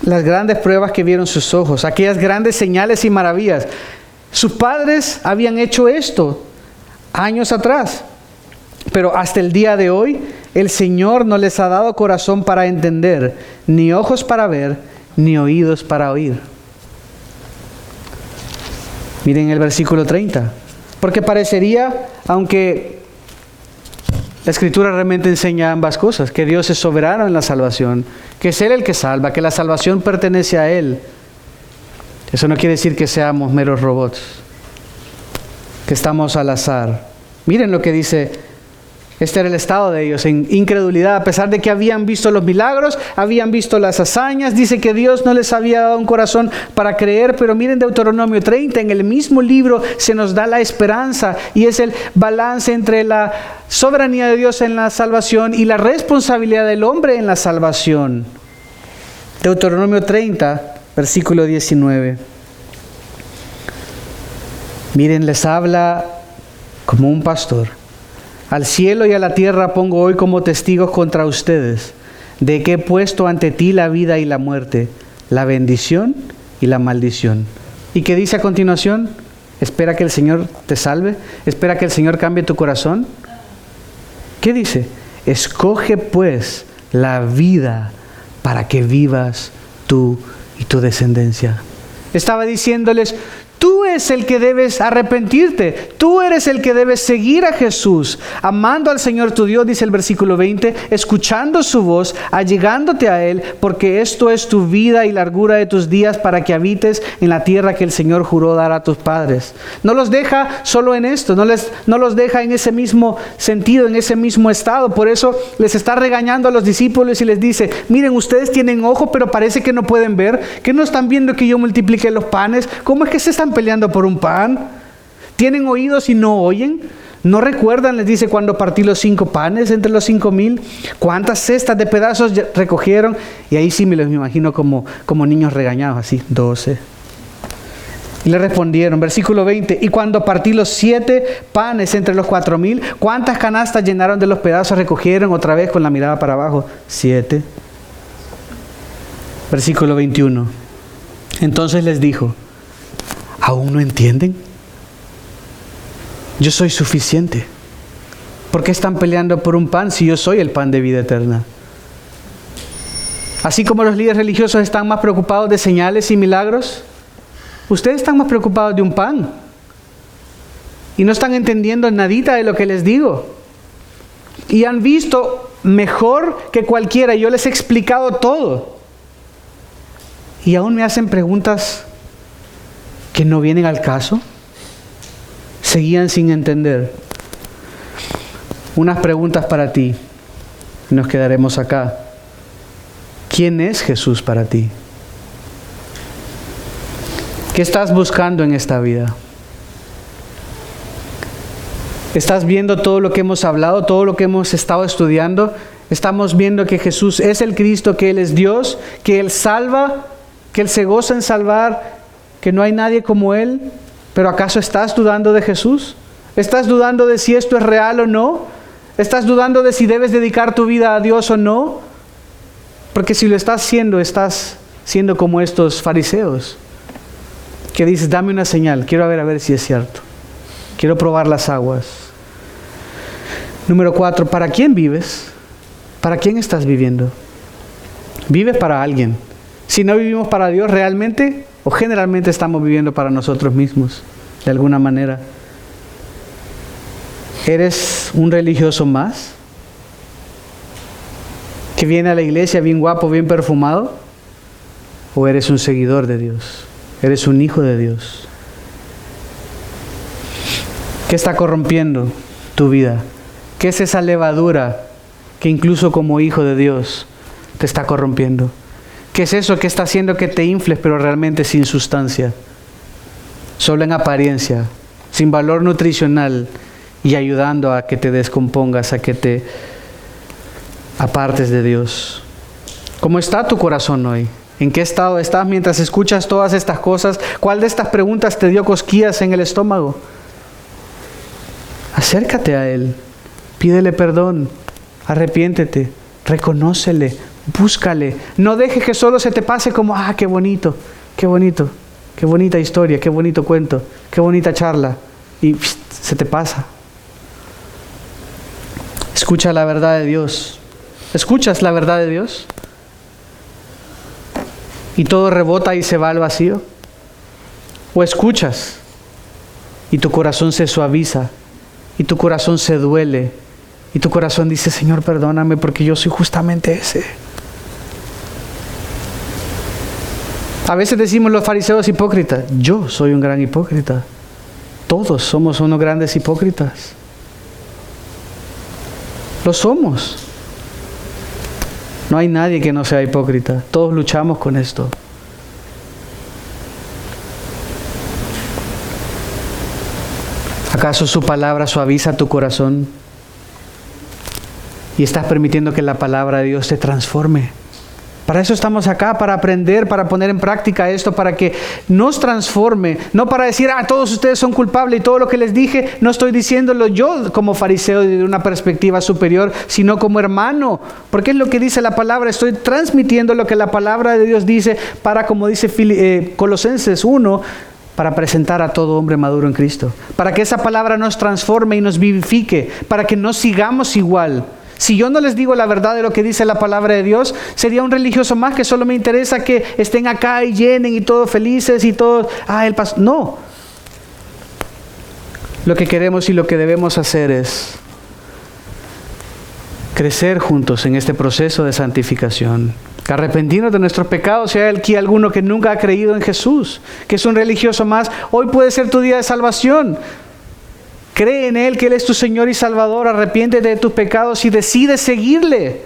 Las grandes pruebas que vieron sus ojos, aquellas grandes señales y maravillas. Sus padres habían hecho esto años atrás, pero hasta el día de hoy el Señor no les ha dado corazón para entender, ni ojos para ver, ni oídos para oír. Miren el versículo 30, porque parecería, aunque La Escritura realmente enseña ambas cosas, que Dios es soberano en la salvación, que es Él el que salva, que la salvación pertenece a Él. Eso no quiere decir que seamos meros robots, que estamos al azar. Miren lo que dice. Este era el estado de ellos, en incredulidad, a pesar de que habían visto los milagros, habían visto las hazañas. Dice que Dios no les había dado un corazón para creer, pero miren Deuteronomio 30, en el mismo libro se nos da la esperanza y es el balance entre la soberanía de Dios en la salvación y la responsabilidad del hombre en la salvación. Deuteronomio 30, versículo 19. Miren, les habla como un pastor. Al cielo y a la tierra pongo hoy como testigos contra ustedes, de que he puesto ante ti la vida y la muerte, la bendición y la maldición. ¿Y qué dice a continuación? ¿Espera que el Señor te salve? ¿Espera que el Señor cambie tu corazón? ¿Qué dice? Escoge pues la vida para que vivas tú y tu descendencia. Estaba diciéndoles, tú eres el que debes arrepentirte. Tú eres el que debes seguir a Jesús, amando al Señor tu Dios, dice el versículo 20, escuchando su voz, allegándote a Él, porque esto es tu vida y largura de tus días para que habites en la tierra que el Señor juró dar a tus padres. No los deja solo en esto, no los deja en ese mismo sentido, en ese mismo estado. Por eso les está regañando a los discípulos y les dice, miren, ustedes tienen ojo, pero parece que no pueden ver, que no están viendo que yo multipliqué los panes. ¿Cómo es que se están peleando por un pan? ¿Tienen oídos y no oyen? ¿No recuerdan, les dice, cuando partí los 5 panes entre los 5,000? ¿Cuántas cestas de pedazos recogieron? Y ahí sí me los imagino como niños regañados, así, 12. Y le respondieron, versículo 20, y cuando partí los 7 panes entre los 4,000, ¿cuántas canastas llenaron de los pedazos recogieron? Otra vez con la mirada para abajo, 7. Versículo 21. Entonces les dijo, ¿aún no entienden? Yo soy suficiente. ¿Por qué están peleando por un pan si yo soy el pan de vida eterna? Así como los líderes religiosos están más preocupados de señales y milagros, ustedes están más preocupados de un pan. Y no están entendiendo nadita de lo que les digo. Y han visto mejor que cualquiera. Yo les he explicado todo. Y aún me hacen preguntas que no vienen al caso. Seguían sin entender. Unas preguntas para ti. Nos quedaremos acá. ¿Quién es Jesús para ti? ¿Qué estás buscando en esta vida? ¿Estás viendo todo lo que hemos hablado, todo lo que hemos estado estudiando? Estamos viendo que Jesús es el Cristo, que Él es Dios, que Él salva, que Él se goza en salvar, que no hay nadie como Él. ¿Pero acaso estás dudando de Jesús? ¿Estás dudando de si esto es real o no? ¿Estás dudando de si debes dedicar tu vida a Dios o no? Porque si lo estás siendo como estos fariseos, que dices, dame una señal, quiero ver a ver si es cierto. Quiero probar las aguas. Número 4, ¿para quién vives? ¿Para quién estás viviendo? Vives para alguien. Si no vivimos para Dios realmente, o generalmente estamos viviendo para nosotros mismos, de alguna manera. ¿Eres un religioso más? ¿Que viene a la iglesia bien guapo, bien perfumado? ¿O eres un seguidor de Dios? ¿Eres un hijo de Dios? ¿Qué está corrompiendo tu vida? ¿Qué es esa levadura que incluso como hijo de Dios te está corrompiendo? ¿Qué es eso que está haciendo que te infles pero realmente sin sustancia? Solo en apariencia, sin valor nutricional y ayudando a que te descompongas, a que te apartes de Dios. ¿Cómo está tu corazón hoy? ¿En qué estado estás mientras escuchas todas estas cosas? ¿Cuál de estas preguntas te dio cosquillas en el estómago? Acércate a Él, pídele perdón, arrepiéntete, reconócele, búscale. No dejes que solo se te pase como, qué bonito, qué bonita historia, qué bonito cuento, qué bonita charla. Y se te pasa. Escucha la verdad de Dios. ¿Escuchas la verdad de Dios? ¿Y todo rebota y se va al vacío? ¿O escuchas y tu corazón se suaviza y tu corazón se duele Y tu corazón dice, Señor, perdóname porque yo soy justamente ese. A veces decimos los fariseos hipócritas. Yo soy un gran hipócrita. Todos somos unos grandes hipócritas. Lo somos. No hay nadie que no sea hipócrita. Todos luchamos con esto. ¿Acaso su palabra suaviza tu corazón? Y estás permitiendo que la palabra de Dios te transforme. Para eso estamos acá, para aprender, para poner en práctica esto, para que nos transforme. No para decir, todos ustedes son culpables y todo lo que les dije, no estoy diciéndolo yo como fariseo desde una perspectiva superior, sino como hermano. Porque es lo que dice la palabra. Estoy transmitiendo lo que la palabra de Dios dice para, como dice Colosenses 1, para presentar a todo hombre maduro en Cristo. Para que esa palabra nos transforme y nos vivifique, para que no sigamos igual. Si yo no les digo la verdad de lo que dice la palabra de Dios, sería un religioso más que solo me interesa que estén acá y llenen y todos felices y todos, el pastor. No. Lo que queremos y lo que debemos hacer es crecer juntos en este proceso de santificación. Arrepentirnos de nuestros pecados. Si hay aquí alguno que nunca ha creído en Jesús, que es un religioso más, hoy puede ser tu día de salvación. Cree en Él, que Él es tu Señor y Salvador. Arrepiéntete de tus pecados y decide seguirle.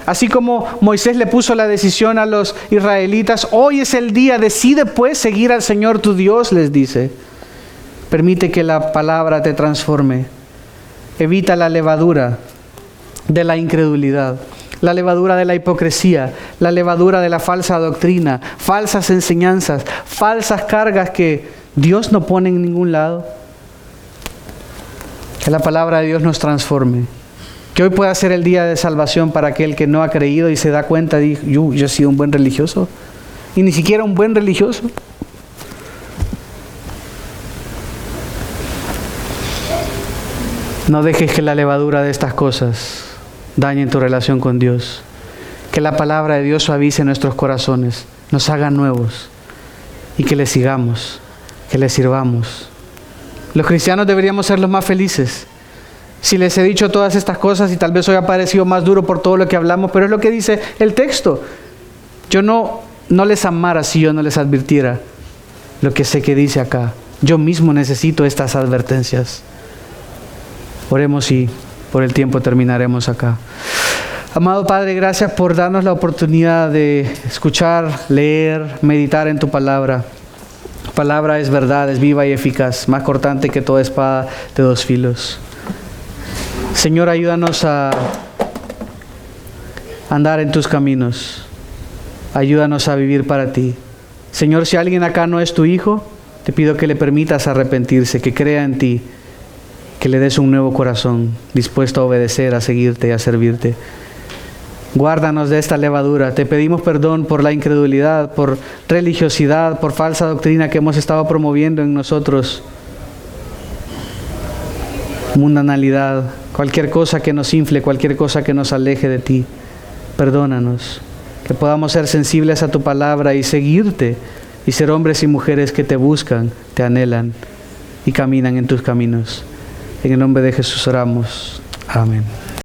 Así como Moisés le puso la decisión a los israelitas, hoy es el día, decide pues seguir al Señor tu Dios, les dice. Permite que la palabra te transforme. Evita la levadura de la incredulidad, la levadura de la hipocresía, la levadura de la falsa doctrina, falsas enseñanzas, falsas cargas que Dios no pone en ningún lado. Que la palabra de Dios nos transforme. Que hoy pueda ser el día de salvación para aquel que no ha creído y se da cuenta de, yo he sido un buen religioso. Y ni siquiera un buen religioso. No dejes que la levadura de estas cosas dañe tu relación con Dios. Que la palabra de Dios suavice nuestros corazones, nos haga nuevos y que le sigamos, que le sirvamos. Los cristianos deberíamos ser los más felices. Si les he dicho todas estas cosas y tal vez hoy ha parecido más duro por todo lo que hablamos, pero es lo que dice el texto. Yo no les amara si yo no les advirtiera lo que sé que dice acá. Yo mismo necesito estas advertencias. Oremos y por el tiempo terminaremos acá. Amado Padre, gracias por darnos la oportunidad de escuchar, leer, meditar en tu palabra. Tu palabra es verdad, es viva y eficaz, más cortante que toda espada de dos filos. Señor, ayúdanos a andar en tus caminos. Ayúdanos a vivir para ti. Señor, si alguien acá no es tu hijo, te pido que le permitas arrepentirse, que crea en ti, que le des un nuevo corazón, dispuesto a obedecer, a seguirte y a servirte. Guárdanos de esta levadura. Te pedimos perdón por la incredulidad, por religiosidad, por falsa doctrina que hemos estado promoviendo en nosotros. Mundanalidad, cualquier cosa que nos infle, cualquier cosa que nos aleje de ti. Perdónanos. Que podamos ser sensibles a tu palabra y seguirte y ser hombres y mujeres que te buscan, te anhelan y caminan en tus caminos. En el nombre de Jesús oramos. Amén.